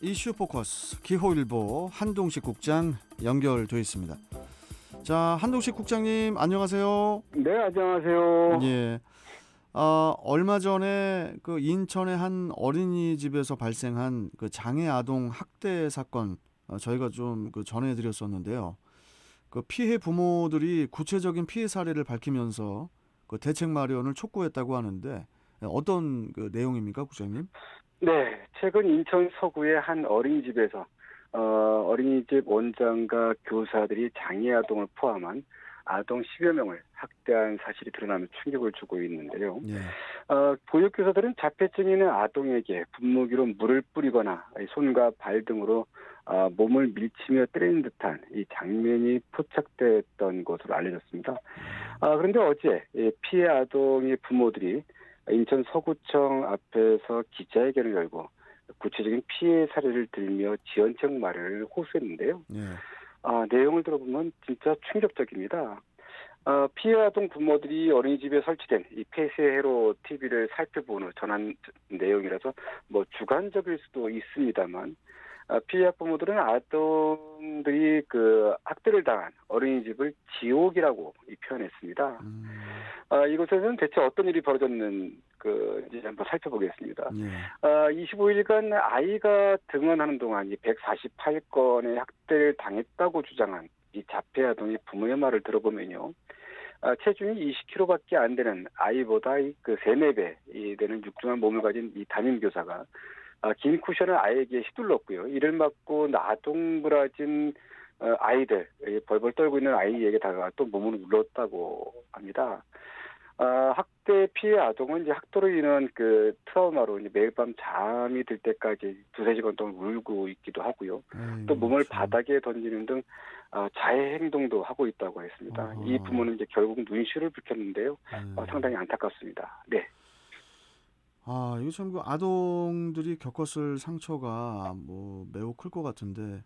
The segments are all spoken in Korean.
이슈 포커스 기호일보 한동식 국장 연결돼 있습니다. 자, 한동식 국장님 안녕하세요. 네, 안녕하세요. 예. 얼마 전에 그 인천의 한 어린이집에서 발생한 그 장애 아동 학대 사건 저희가 좀 그 전해드렸었는데요. 그 피해 부모들이 구체적인 피해 사례를 밝히면서 그 대책 마련을 촉구했다고 하는데 어떤 그 내용입니까, 국장님? 네, 최근 인천 서구의 한 어린이집에서 어린이집 원장과 교사들이 장애 아동을 포함한 아동 10여 명을 학대한 사실이 드러나며 충격을 주고 있는데요. 예. 보육교사들은 자폐증 있는 아동에게 분무기로 물을 뿌리거나 손과 발 등으로 몸을 밀치며 때리는 듯한 이 장면이 포착됐던 것으로 알려졌습니다. 그런데 어제 피해 아동의 부모들이 인천 서구청 앞에서 기자회견을 열고 구체적인 피해 사례를 들며 지원책 마련을 호소했는데요. 예. 내용을 들어보면 진짜 충격적입니다. 피해 아동 부모들이 어린이집에 설치된 이 폐쇄회로 TV를 살펴본 후 전한 내용이라서 뭐 주관적일 수도 있습니다만 피해 학부모들은 아동들이 그 학대를 당한 어린이집을 지옥이라고 표현했습니다. 이곳에서는 대체 어떤 일이 벌어졌는 이제 한번 살펴보겠습니다. 예. 25일간 아이가 등원하는 동안 이 148건의 학대를 당했다고 주장한 이 자폐 아동의 부모의 말을 들어보면요. 체중이 20kg밖에 안 되는 아이보다 그 3~4배 되는 육중한 몸을 가진 이 담임 교사가 긴 쿠션을 아이에게 휘둘렀고요. 이를 맞고 나동그라진 아이들, 벌벌 떨고 있는 아이에게 다가가 또 몸을 눌렀다고 합니다. 학대 피해 아동은 이제 학도로 인한 그 트라우마로 이제 매일 밤 잠이 들 때까지 2~3시간 동안 울고 있기도 하고요. 또 몸을 바닥에 던지는 등 자해 행동도 하고 있다고 했습니다. 이 부모는 이제 결국 눈시울을 붉혔는데요. 상당히 안타깝습니다. 네. 이거 참 그 아동들이 겪었을 상처가 뭐 매우 클 것 같은데,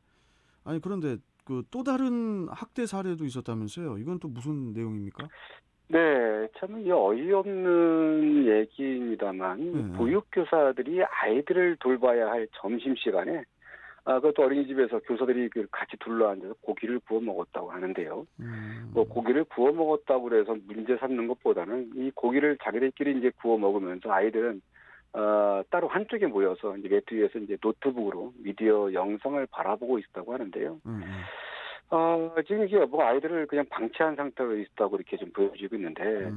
아니 그런데 그 또 다른 학대 사례도 있었다면서요? 이건 또 무슨 내용입니까? 네, 참 어이없는 얘기입니다만 네. 보육교사들이 아이들을 돌봐야 할 점심시간에 그것도 어린이집에서 교사들이 같이 둘러앉아서 고기를 구워 먹었다고 하는데요. 뭐 고기를 구워 먹었다고 해서 문제 삼는 것보다는 이 고기를 자기들끼리 이제 구워 먹으면서 아이들은 따로 한쪽에 모여서 이제 매트 위에서 이제 노트북으로 미디어 영상을 바라보고 있었다고 하는데요. 지금 이게 뭐 아이들을 그냥 방치한 상태로 있다고 이렇게 좀 보여지고 있는데,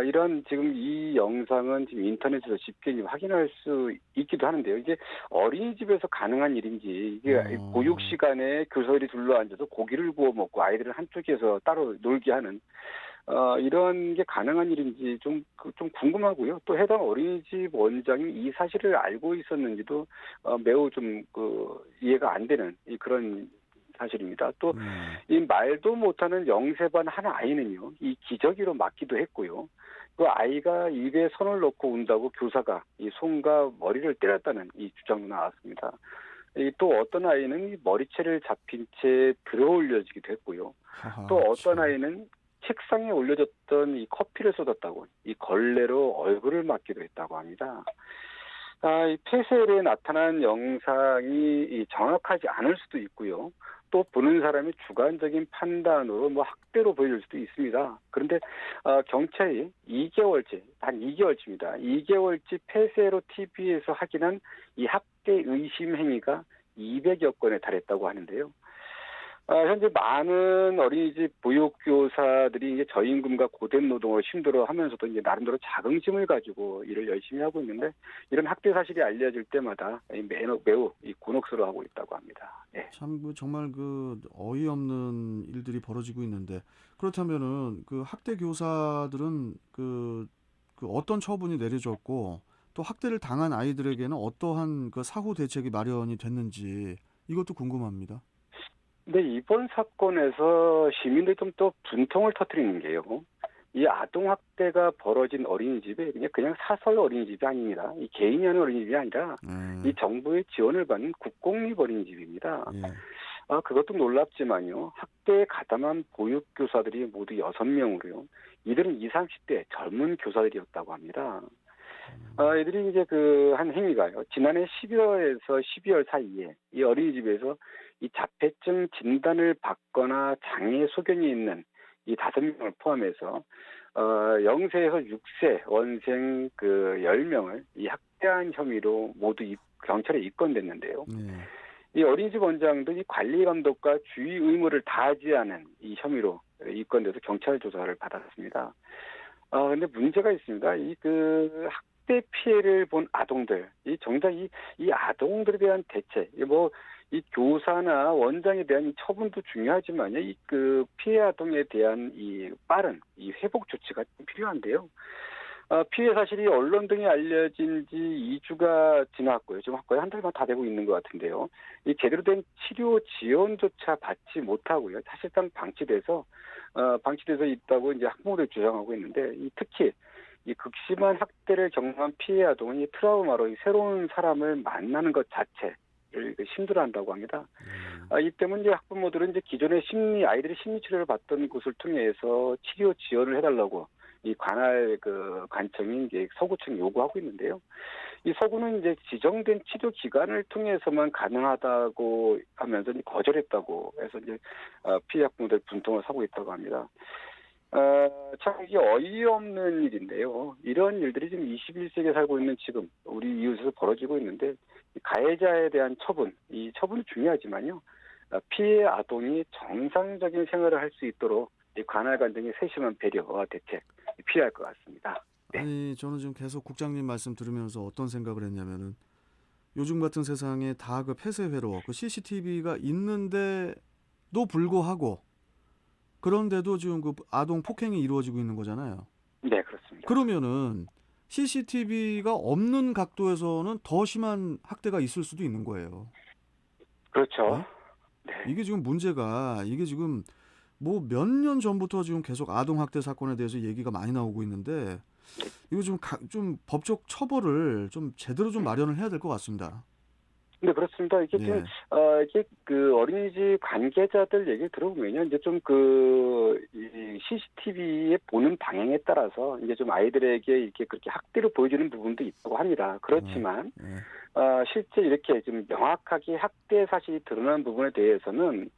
이런 지금 이 영상은 지금 인터넷에서 쉽게 확인할 수 있기도 하는데요. 이게 어린이집에서 가능한 일인지, 이게 보육 시간에 교사들이 둘러앉아서 고기를 구워 먹고 아이들을 한쪽에서 따로 놀게 하는, 이런 게 가능한 일인지 좀 궁금하고요. 또 해당 어린이집 원장이 이 사실을 알고 있었는지도 매우 이해가 안 되는 그런 사실입니다. 또 이 말도 못하는 영세반 한 아이는요, 이 기저귀로 맞기도 했고요. 그 아이가 입에 손을 넣고 운다고 교사가 이 손과 머리를 때렸다는 이 주장도 나왔습니다. 또 어떤 아이는 머리채를 잡힌 채 들어올려지기도 했고요. 또 어떤 아이는 책상에 올려졌던 이 커피를 쏟았다고 이 걸레로 얼굴을 맞기도 했다고 합니다. 이 폐쇄에 나타난 영상이 정확하지 않을 수도 있고요. 또 보는 사람이 주관적인 판단으로 뭐 학대로 보일 수도 있습니다. 그런데 경찰이 2개월치, 단 2개월치입니다. 2개월치 폐쇄로 TV에서 확인한 이 학대 의심 행위가 200여 건에 달했다고 하는데요. 현재 많은 어린이집 보육교사들이 이제 저임금과 고된 노동을 힘들어하면서도 이제 나름대로 자긍심을 가지고 일을 열심히 하고 있는데 이런 학대 사실이 알려질 때마다 매우 곤혹스러워하고 있다고 합니다. 네. 참 정말 그 어이없는 일들이 벌어지고 있는데, 그렇다면은 그 학대 교사들은 그 어떤 처분이 내려졌고 또 학대를 당한 아이들에게는 어떠한 그 사후 대책이 마련이 됐는지 이것도 궁금합니다. 근데 이번 사건에서 시민들이 좀 또 분통을 터뜨리는 게요. 이 아동학대가 벌어진 어린이집이 그냥 사설 어린이집이 아닙니다. 이 개인이 하는 어린이집이 아니라 이 정부의 지원을 받는 국공립 어린이집입니다. 예. 그것도 놀랍지만요. 학대에 가담한 보육교사들이 모두 6명으로요. 이들은 20~30대 젊은 교사들이었다고 합니다. 이들이 이제 그 한 행위가요. 지난해 11월에서 12월 사이에 이 어린이집에서 이 자폐증 진단을 받거나 장애 소견이 있는 이 5명을 포함해서 0세에서 6세 원생 그 10명을 이 학대한 혐의로 모두 경찰에 입건됐는데요. 네. 이 어린이집 원장도 이 관리 감독과 주의 의무를 다하지 않은 이 혐의로 입건돼서 경찰 조사를 받았습니다. 근데 문제가 있습니다. 이 그 학대 피해를 본 아동들, 이 정작 이 아동들에 대한 대책, 이 교사나 원장에 대한 이 처분도 중요하지만요, 이 그 피해 아동에 대한 이 빠른 이 회복 조치가 좀 필요한데요. 피해 사실이 언론 등에 알려진 지 2주가 지났고요. 지금 거의 한 달만 다 되고 있는 것 같은데요. 이 제대로 된 치료 지원조차 받지 못하고요. 사실상 방치돼서 있다고 이제 학부모들이 주장하고 있는데, 특히 이 극심한 학대를 경험한 피해 아동은 이 트라우마로 이 새로운 사람을 만나는 것 자체를 힘들어한다고 합니다. 이 때문에 이제 학부모들은 이제 기존의 아이들이 심리 치료를 받던 곳을 통해서 치료 지원을 해달라고 이 관할 그 관청인 이제 서구청이 요구하고 있는데요. 이 서구는 이제 지정된 치료 기관을 통해서만 가능하다고 하면서 이제 거절했다고 해서 이제 피해 학부모들 분통을 사고 있다고 합니다. 참 이게 어이없는 일인데요. 이런 일들이 지금 21세기에 살고 있는 지금 우리 이웃에서 벌어지고 있는데, 이 가해자에 대한 이 처분이 중요하지만요. 피해 아동이 정상적인 생활을 할 수 있도록 이 관할 관청의 세심한 배려와 대책 필요할 것 같습니다. 네. 아니 저는 지금 계속 국장님 말씀 들으면서 어떤 생각을 했냐면은 요즘 같은 세상에 다 그 폐쇄회로 그 CCTV가 있는데도 불구하고 그런데도 지금 그 아동 폭행이 이루어지고 있는 거잖아요. 네, 그렇습니다. 그러면은 CCTV가 없는 각도에서는 더 심한 학대가 있을 수도 있는 거예요. 그렇죠. 네? 네. 이게 지금 문제가 이게 지금 뭐 몇 년 전부터 지금 계속 아동 학대 사건에 대해서 얘기가 많이 나오고 있는데 이거 좀 법적 처벌을 좀 제대로 좀 마련을 해야 될 것 같습니다. 네, 그렇습니다. 이게 지금 네. 이게 그 어린이집 관계자들 얘기를 들어보면요, 이제 좀 이 CCTV에 보는 방향에 따라서 이제 좀 아이들에게 이렇게 그렇게 학대를 보여주는 부분도 있다고 합니다. 그렇지만 네. 실제 이렇게 좀 명확하게 학대 사실이 드러난 부분에 대해서는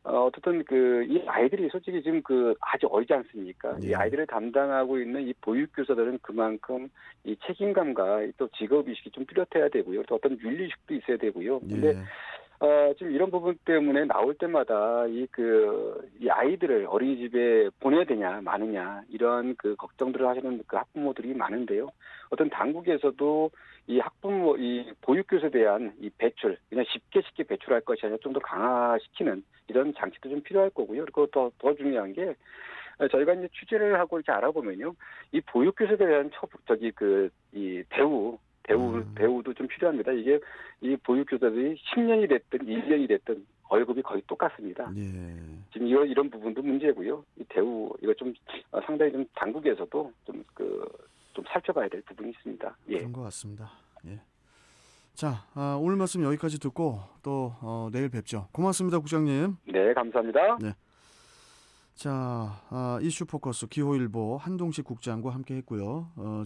어떻든 이 아이들이 솔직히 지금 아주 어리지 않습니까? 이 네. 아이들을 담당하고 있는 이 보육교사들은 그만큼 이 책임감과 또 직업의식이 좀 뚜렷해야 되고요. 또 어떤 윤리의식도 있어야 되고요. 근데 예. 지금 이런 부분 때문에 나올 때마다 이 아이들을 어린이집에 보내야 되냐, 마느냐, 이런 걱정들을 하시는 학부모들이 많은데요. 어떤 당국에서도 이 보육교사에 대한 이 배출, 그냥 쉽게 배출할 것이 아니라 좀 더 강화시키는 이런 장치도 좀 필요할 거고요. 그리고 더 중요한 게, 저희가 이제 취재를 하고 이렇게 알아보면요. 이 보육교사에 대한 대우도 좀 필요합니다. 이게 이 보육교사들이 10년이 됐든 1년이 됐든 월급이 거의 똑같습니다. 예. 지금 이런 부분도 문제고요. 이 대우, 이거 좀 상당히 좀 당국에서도 좀 살펴봐야 될 부분이 있습니다. 예. 그런 것 같습니다. 예. 자, 오늘 말씀 여기까지 듣고 또 내일 뵙죠. 고맙습니다, 국장님. 네, 감사합니다. 네. 자, 이슈 포커스 기호일보 한동식 국장과 함께 했고요.